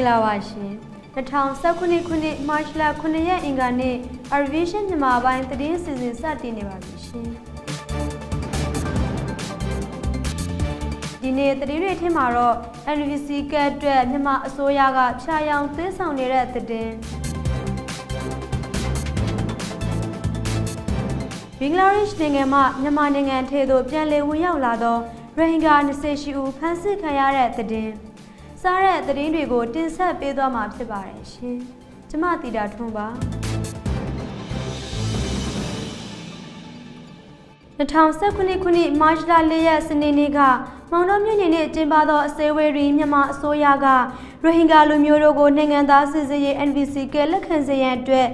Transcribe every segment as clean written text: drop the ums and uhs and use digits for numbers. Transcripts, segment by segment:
လာပါရှင်2019ခုနှစ်မတ်လ9ရက်အင်္ဂါနေ့ Arvision မြန်မာပိုင်းသတင်းအစီအစဉ်စတင်နေပါပြီရှင်ဒီနေ့သတင်းတွေထဲမှာတော့ NVC ကအတွက်မြန်မာအစိုးရကဖြာရောင်သွင်းဆောင်နေတဲ့သတင်းဘင်္ဂလားဒေ့ရှ်နိုင်ငံမှမြန်မာနိုင်ငံထဲသို့ပြန်လည်ဝင်ရောက်လာသောရိုဟင်ဂျာ28ဦးဖမ်းဆီးခံရတဲ့သတင်းစားတဲ့သတင်းတွေကိုတင်ဆက်ပေးသွားမှာဖြစ်ပါတယ်ရှင်။ကျွန်မတီတာထွန်းပါ2019ခုနှစ်မတ်လ4ရက်စနေနေ့ကမောင်တော်မြို့နယ်နဲ့ကျင်းပသောအစည်းအဝေးတွင်မြန်မာအစိုးရကရိုဟင်ဂျာလူမျိုးတို့ကိုနိုင်ငံသားစစ်ဆေးရေး NVC ကလက်ခံစေရန်အတွက်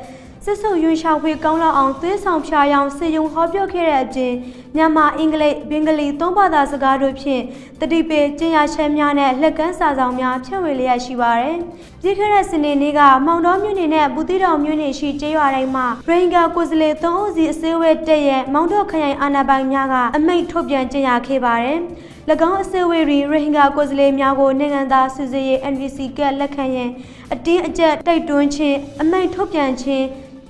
စစ်စုံရွှေချောက်ဖွေကောင်းလောက်အောင်သွေးဆောင်ဖြာရောင်စေယုံဟောပြောခဲ့တဲ့အပြင်မြန်မာအင်္ဂလိပ်ဘင်္ဂလီသုံးဘာသာစကားတို့ဖြင့်တတိပေကျင့်ရချက်များနဲ့လက်ကမ်းစာဆောင်များဖြန့်ဝေလျက်ရှိပါတယ်။ပြည်ခဲ့တဲ့စနေနေ့ကမောင်တော်မြို့နယ်နဲ့ဘူးတီတော်မြို့နယ်ရှိကျေးရွာတိုင်းမှာရိုဟင်ဂျာကိုယ်စားလှယ်3ဦးစီအစည်းအဝေးတက်ရဲ့မောင်တော်ခရိုင်အာဏာပိုင်များကအမိန့်ထုတ်ပြန်ကြေညာခဲ့ပါတယ်။၎င်းအစည်းအဝေးတွင်ရိုဟင်ဂျာကိုယ်စားလှယ်များကိုနိုင်ငံသားစစ်ဆေးရေး NVC ကလက်ခံရန်အတင်းအကျပ်တိုက်တွန်းခြင်းအမိန့်ထုတ်ပြန်ခြင်း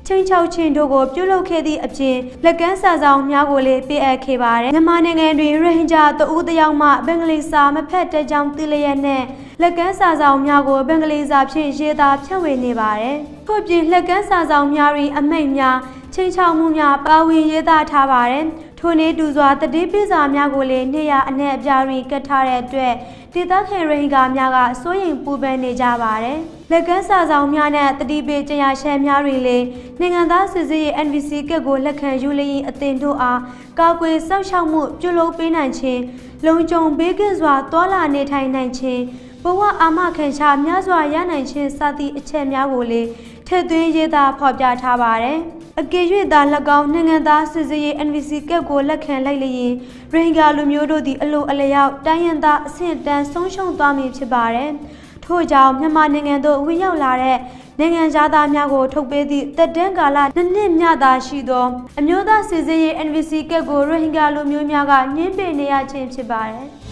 ချင်းချောက်ချင်းတို့ကိုပြုလုပ်ခဲ့သည့်အပြင်လက်ကမ်းစာဆောင်များကိုလည်းပေးအပ်ခဲ့ပါတယ်။မြန်မာနိုင်ငံတွင်ရိုဟင်ဂျာတဦးတစ်ယောက်မှဘင်္ဂလီစာမဖတ်တဲ့ကြောင်းသိလျက်နဲ့လက်ကမ်းစာဆောင်များကိုဘင်္ဂလီစာဖြင့်ရေးသားဖြန့်ဝေနေပါတယ်။ထို့ပြင်လက်ကမ်းစာဆောင်များတွင်အမိန့်များချင်းချောက်မှုများပါဝင်ရေးသားထားပါတယ်။ထိုနည်းတူစွာတတိပိစာများကိုလည်းနေရာအနှံ့အပြားတွင်ကတ်ထားတဲ့အတွက်ဒေသခံရိုဟင်ဂျာများကစိုးရိမ်ပူပန်နေကြပါတယ်။လက်ကမ်းစာဆောင်များနဲ့တတိပိကျရာချက်များတွင်လည်းနိုင်ငံသားစစ်ဆေးရေး NVC ကတ်ကိုလက်ခံယူလျင်အသင်တို့အားကာကွယ်စောင့်ရှောက်မှုပြုလုပ်ပေးနိုင်ခြင်းလုံခြုံဘေးကင်းစွာတွာလာနေထိုင်နိုင်ခြင်းဘဝအာမခံချက်များစွာရနိုင်ခြင်းစသည့်အချက်များကိုလည်းထည့်သွင်းရေးသားဖော်ပြထားပါတယ်။အကယ်၍သာ၎င်းနိုင်ငံသားစစ်ဆေးရေး NVC ကတ်ကိုလက်ခံလိုက်လျင်ရိုဟင်ဂျာလူမျိုးတို့သည်အလိုအလျောက်တိုင်းရင်းသားအဆင့်တန်းဆုံးရှုံးသွားမည်ဖြစ်ပါတယ်။ထို့ကြောင့်မြန်မာနိုင်ငံသို့ဝင်ရောက်လာတဲ့နိုင်ငံသားများကိုထုတ်ပေးသည့်တက်တန်းကာလ2နှစ်မြသာရှိသောအမျိုးသားစစ်ဆေးရေး NVC ကတ်ကိုရိုဟင်ဂျာလူမျိုးများကညှင်းပယ်နေရခြင်းဖြစ်ပါတယ်။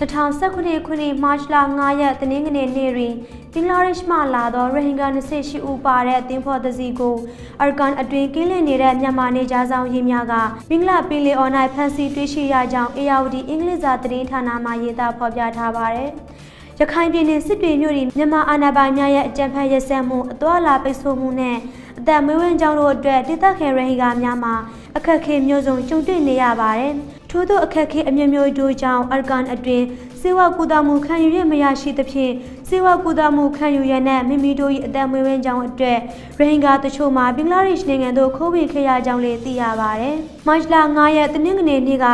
2019ခုနှစ်မတ်လ9ရက်တနင်္ဂနွေနေ့တွင်ဘင်္ဂလားဒေ့ရှ်မှလာသောရိုဟင်ဂျာ28ဦးပါတဲ့သင်္ဘောတစ်စီးကိုအာကန်အတွင်းကင်းလည်နေတဲ့မြန်မာနေကြားဆောင်ရေးများကဘင်္ဂလားပင်လယ်အော်၌ဖမ်းဆီးတွေ့ရှိရကြောင်းအေယာဝတီအင်္ဂလိပ်စာသတင်းဌာနမှရေးသားဖော်ပြထားပါတယ်။ရခိုင်ပြည်နယ်စစ်တွေမြို့တွင်မြန်မာအာဏာပိုင်များရဲ့အကြမ်းဖက်ရက်စက်မှုအသွာအလာပိတ်ဆို့မှုနဲ့အသက်မွေးဝမ်းကြောင်းတို့အတွက်ဒေသခံရိုဟင်ဂျာများမှာအခက်အခဲမျိုးစုံကြုံတွေ့နေရပါတယ်။ထို့သောအခက်အခဲအမျိုးမျိုးတို့ကြောင့်အာကန်အတွင်းစေဝကူတာမှုခံယူရမရရှိသဖြင့်စေဝကူတာမှုခံယူရတဲ့မိမိတို့၏အသက်မွေးဝမ်းကြောင်းအတွက်ရိုဟင်ဂျာတချို့မှာဘင်္ဂလားဒေ့ရှ်နိုင်ငံသို့ခိုးဝင်ခဲ့ရကြောင်းလည်းသိရပါတယ်။မတ်လ9ရက်တနင်္ဂနွေနေ့က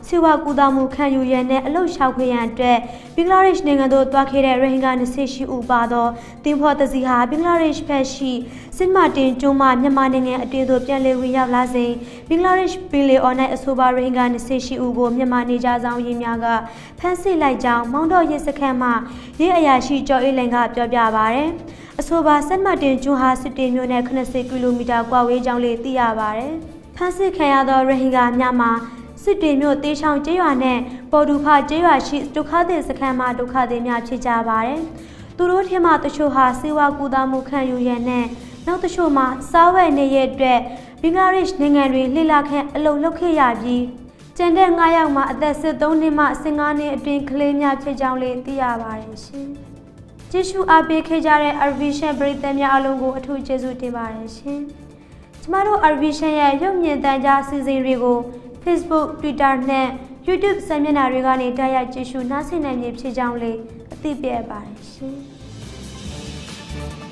စေဝကူတာမှုခံယူရတဲ့အလုပ်လျှောက်ခွင့်ရန်အတွက်ဘင်္ဂလားဒေ့ရှ်နိုင်ငံသို့သွားခဲ့တဲ့ရိုဟင်ဂျာ28ဦးပါသောသင်္ဘောတစ်စီးဟာဘင်္ဂလားဒေ့ရှ်ဘက်ရှိစစ်မတင်ကျွန်းမှမြန်မာနိုင်ငံအတွင်းသို့ပြန်လည်ဝင်ရောက်လာစဉ်ဘင်္ဂလားဒေ့ရှ်ပင်လယ်အော်၌အဆိုပါရိုဟင်ဂျာ28ဦးကိုမြန်မာနေကြားဆောင်ရေးများကဖမ်းဆီးလိုက်ကြောင်းမောင်တော်ရဲစခန်းမှရဲအရာရှိကျော်အေးလင်ကပြောပြပါရယ်အဆိုပါစစ်မတင်ကျွန်းဟာစစ်တေမြို့နဲ့80ကီလိုမီတာကွာဝေးကြောင်းလေးသိရပါရယ်ဖမ်းဆီးခံရသောရိုဟင်ဂျာများမှာစစ်တေမြို့တေးချောင်းကျေးရွာနဲ့ပေါ်တူဖကျေးရွာရှိဒုက္ခသည်စခန်းမှာဒုက္ခသည်များဖြစ်ကြပါရယ်သူတို့ထဲမှတချို့ဟာစေဝါကူတာမှုခံယူရန်နဲ့နောက်တချို့မှာစားဝယ်နေရတဲ့ဘင်္ဂလားဒေ့ရှ်နိုင်ငံတွင်လှိလာခန့်အလုံလောက်ခဲ့ရပြီးကျန်တဲ့9ယောက်မှာအသက်13နှစ်မှ15နှစ်အတွင်းကလေးများဖြစ်ကြောင်းလည်းသိရပါတယ်ရှင်။ကျေးဇူးအားပေးခဲ့ကြတဲ့ Arvision ပရိသတ်များအားလုံးကိုအထူးကျေးဇူးတင်ပါတယ်ရှင်။ကျမတို့ Arvision ရဲ့ရုပ်မြင်သံကြားအစီအစဉ်တွေကို Facebook, Twitter နဲ့ YouTube စာမျက်နှာတွေကနေတိုက်ရိုက်ကြည့်ရှုနားဆင်နိုင်မည်ဖြစ်ကြောင်းလည်းအသိပေးပါတယ်ရှင်။